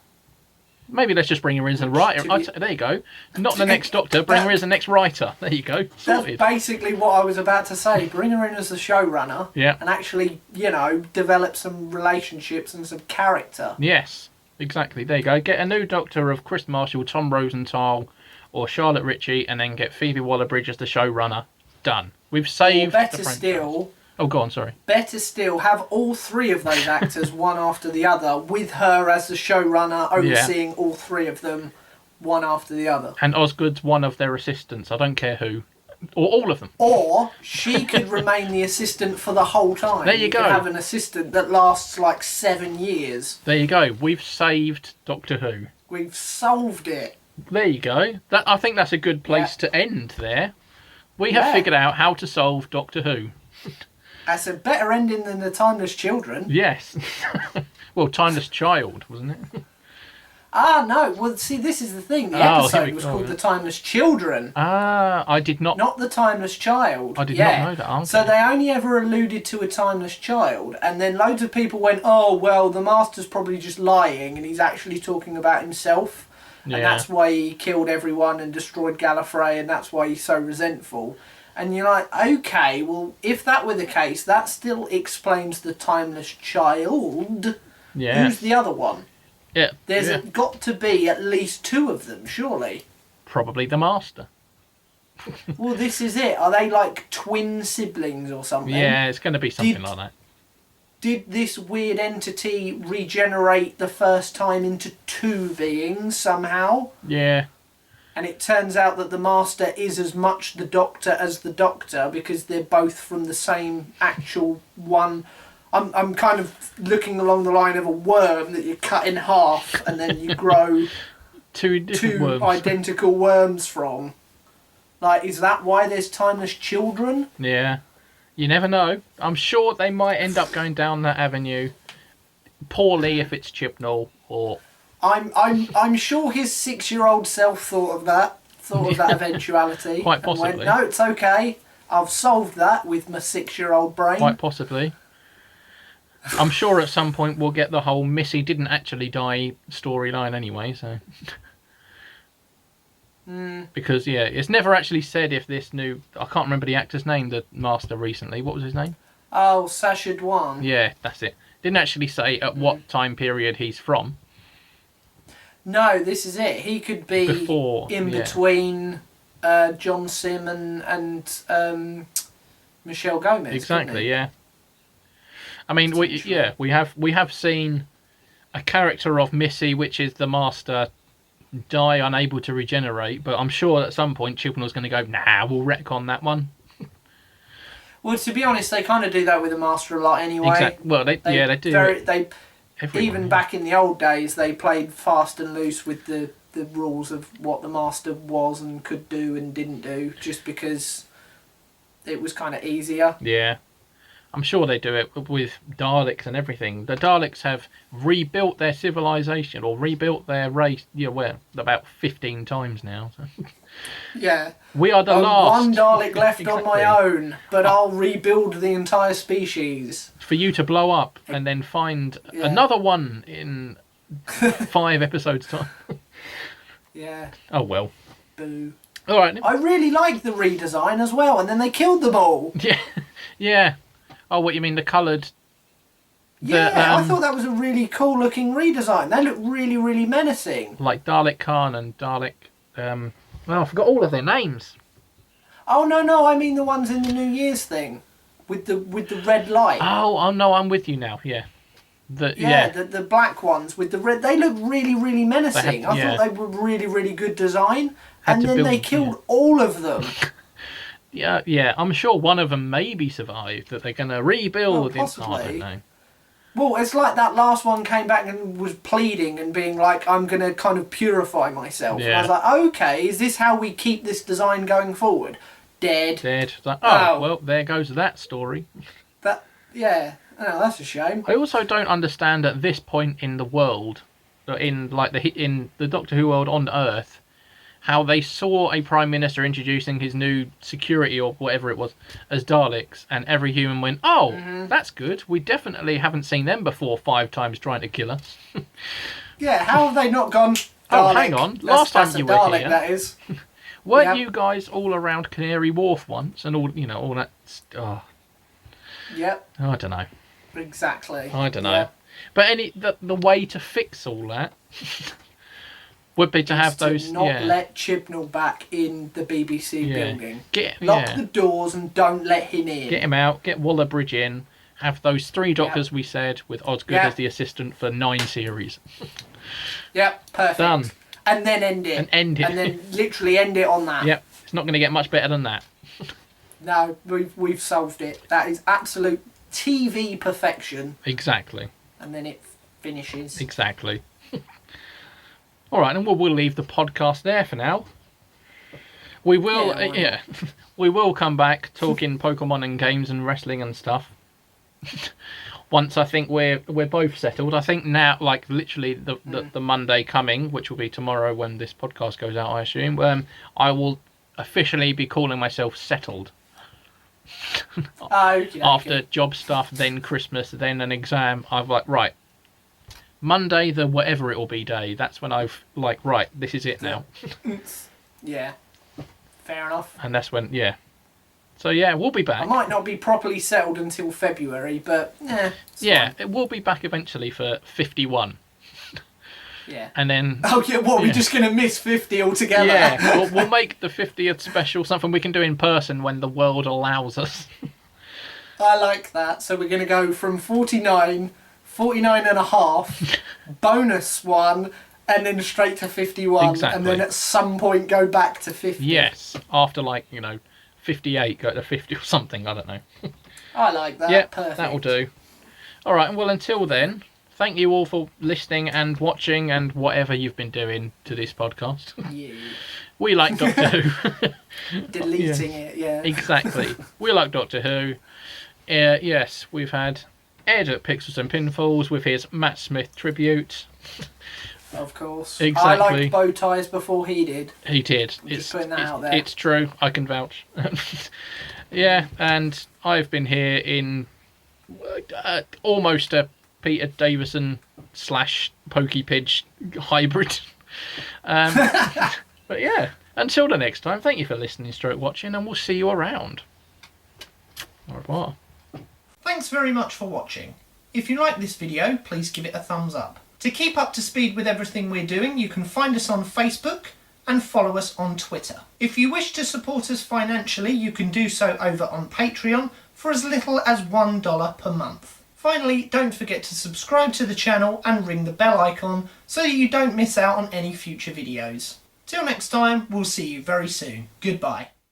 S1: Maybe let's just bring her in as a writer. There you go. Not the next Doctor, bring her as the next writer. There you go.
S2: That's
S1: Sorted.
S2: basically what I was about to say. Bring her in as the showrunner.
S1: Yeah.
S2: And actually, develop some relationships and some character.
S1: Yes, exactly. There you go. Get a new Doctor of Chris Marshall, Tom Rosenthal, or Charlotte Ritchie, and then get Phoebe Waller-Bridge as the showrunner. Done. We've saved
S2: Or better
S1: the franchise.
S2: still...
S1: Oh, go on, sorry.
S2: Better still, have all 3 of those actors, one after the other, with her as the showrunner, overseeing all 3 of them, one after the other.
S1: And Osgood's one of their assistants. I don't care who. Or all of them.
S2: Or she could remain the assistant for the whole time.
S1: There you go.
S2: Could have an assistant that lasts like 7 years.
S1: There you go. We've saved Doctor Who.
S2: We've solved it.
S1: There you go. I think that's a good place to end there. We have
S2: Yeah.
S1: figured out how to solve Doctor Who.
S2: That's a better ending than The Timeless Children.
S1: Yes. Well, Timeless Child, wasn't it?
S2: Ah, no. Well, see, this is the thing. The
S1: Oh, here
S2: episode
S1: we
S2: was
S1: go.
S2: called The Timeless Children.
S1: Ah, I did not.
S2: Not The Timeless Child.
S1: I did not know that. Okay.
S2: So they only ever alluded to a timeless child, and then loads of people went, oh, well, the Master's probably just lying, and he's actually talking about himself, and that's why he killed everyone and destroyed Gallifrey, and that's why he's so resentful. And you're like, okay, well, if that were the case, that still explains the timeless child.
S1: Yeah.
S2: Who's the other one?
S1: Yeah.
S2: There's got to be at least 2 of them, surely.
S1: Probably the Master.
S2: Well, this is it. Are they like twin siblings or something?
S1: Yeah, it's going to be something like that.
S2: Did this weird entity regenerate the first time into 2 beings somehow?
S1: Yeah.
S2: And it turns out that the Master is as much the Doctor as the Doctor because they're both from the same actual one. I'm kind of looking along the line of a worm that you cut in half and then you grow
S1: two worms.
S2: identical worms from. Like, is that why there's timeless children?
S1: Yeah. You never know. I'm sure they might end up going down that avenue. Poorly if it's Chibnall or...
S2: I'm sure his 6-year-old self thought of that eventuality.
S1: Quite
S2: and
S1: possibly.
S2: went, no, it's okay. I've solved that with my 6-year-old brain.
S1: Quite possibly. I'm sure at some point we'll get the whole Missy didn't actually die storyline anyway, so... Because, yeah, it's never actually said if this new... I can't remember the actor's name, the Master recently. What was his name?
S2: Oh, Sacha Dhawan.
S1: Yeah, that's it. Didn't actually say at what time period he's from.
S2: No, this is it. He could be between John Sim and Michelle Gomez.
S1: Exactly, yeah. I mean, we have seen a character of Missy, which is the Master, die unable to regenerate, but I'm sure at some point Chibnall's going to go, nah, we'll retcon that one.
S2: Well, to be honest, they kind of do that with the Master a lot anyway.
S1: Exactly. Well, they do.
S2: Even back in the old days, they played fast and loose with the rules of what the Master was and could do and didn't do, just because it was kind of easier.
S1: Yeah. I'm sure they do it with Daleks and everything. The Daleks have rebuilt their civilization or rebuilt their race. About 15 times now. So.
S2: Yeah.
S1: We are the last.
S2: One Dalek left
S1: Exactly.
S2: on my own, but I'll rebuild the entire species.
S1: For you to blow up and then find another one in 5 episodes time.
S2: Yeah.
S1: Oh well.
S2: Boo.
S1: All right.
S2: I really liked the redesign as well, and then they killed them all.
S1: Yeah. Yeah. Oh, what you mean the coloured?
S2: Yeah, I thought that was a really cool looking redesign. They look really, really menacing.
S1: Like Dalek Khan and Dalek. Well, I forgot all of their names.
S2: Oh no, I mean the ones in the New Year's thing, with the red light.
S1: Oh no, I'm with you now. Yeah.
S2: The black ones with the red. They look really, really menacing. I thought they were really, really good design. And then they killed all of them.
S1: Yeah. I'm sure one of them maybe survived. That they're going to rebuild.
S2: Possibly.
S1: I don't know.
S2: Well, it's like that last one came back and was pleading and being like, I'm going to kind of purify myself.
S1: Yeah.
S2: And I was like, okay, is this how we keep this design going forward? Dead.
S1: Like, well, there goes that story.
S2: That's a shame.
S1: I also don't understand at this point in the world, in the Doctor Who world on Earth, how they saw a Prime Minister introducing his new security or whatever it was as Daleks, and every human went, that's good. We definitely haven't seen them before 5 times trying to kill us.
S2: Yeah, how have they not gone, Dalek?
S1: Oh, hang on. Last time you were
S2: Dalek,
S1: here,
S2: that is.
S1: weren't you guys all around Canary Wharf once and all that? Oh.
S2: Yep.
S1: I don't know.
S2: Exactly.
S1: I don't know.
S2: Yep.
S1: But the way to fix all that would be to have those.
S2: Not let Chibnall back in the BBC building. Lock the doors and don't let him in.
S1: Get him out. Get Wallerbridge in. Have those 3 Doctors we said with Osgood as the assistant for 9 series.
S2: Yep, perfect.
S1: Done.
S2: And then end it.
S1: And
S2: then literally end it on that.
S1: Yep. It's not going to get much better than that.
S2: No, we've solved it. That is absolute TV perfection.
S1: Exactly.
S2: And then it finishes.
S1: Exactly. All right, and we'll leave the podcast there for now. We will, we will come back talking Pokemon and games and wrestling and stuff. Once I think we're both settled. I think now, like literally the Monday coming, which will be tomorrow when this podcast goes out, I assume. I will officially be calling myself settled. After job stuff, then Christmas, then an exam, I'm like, right, Monday the whatever it will be day, that's when I've like, right, this is it now.
S2: Yeah, fair enough.
S1: And that's when, so we'll be back.
S2: I might not be properly settled until February, but fine.
S1: It will be back eventually for 51.
S2: Yeah.
S1: And then...
S2: we're just going to miss 50 altogether?
S1: Yeah, we'll make the 50th special something we can do in person when the world allows us.
S2: I like that. So we're going to go from 49 and a half, bonus one, and then straight to 51.
S1: Exactly.
S2: And then at some point go back to 50.
S1: Yes, after 58, go to 50 or something, I don't know.
S2: I like that.
S1: Yeah,
S2: perfect.
S1: That'll do. All right, well, until then... Thank you all for listening and watching and whatever you've been doing to this podcast.
S2: Yeah.
S1: We like Doctor Who.
S2: Deleting it, yeah.
S1: Exactly. We like Doctor Who. Yes, we've had Ed at Pixels and Pinfalls with his Matt Smith tribute.
S2: Of course.
S1: Exactly.
S2: I liked bow ties before he did.
S1: He did.
S2: Just putting that out there.
S1: It's true. I can vouch. Yeah, and I've been here in almost a Peter Davison / PokéPidge hybrid. But yeah, until the next time, thank you for listening, watching, and we'll see you around. Au revoir.
S2: Thanks very much for watching. If you like this video, please give it a thumbs up. To keep up to speed with everything we're doing, you can find us on Facebook and follow us on Twitter. If you wish to support us financially, you can do so over on Patreon for as little as $1 per month. Finally, don't forget to subscribe to the channel and ring the bell icon so that you don't miss out on any future videos. Till next time, we'll see you very soon. Goodbye.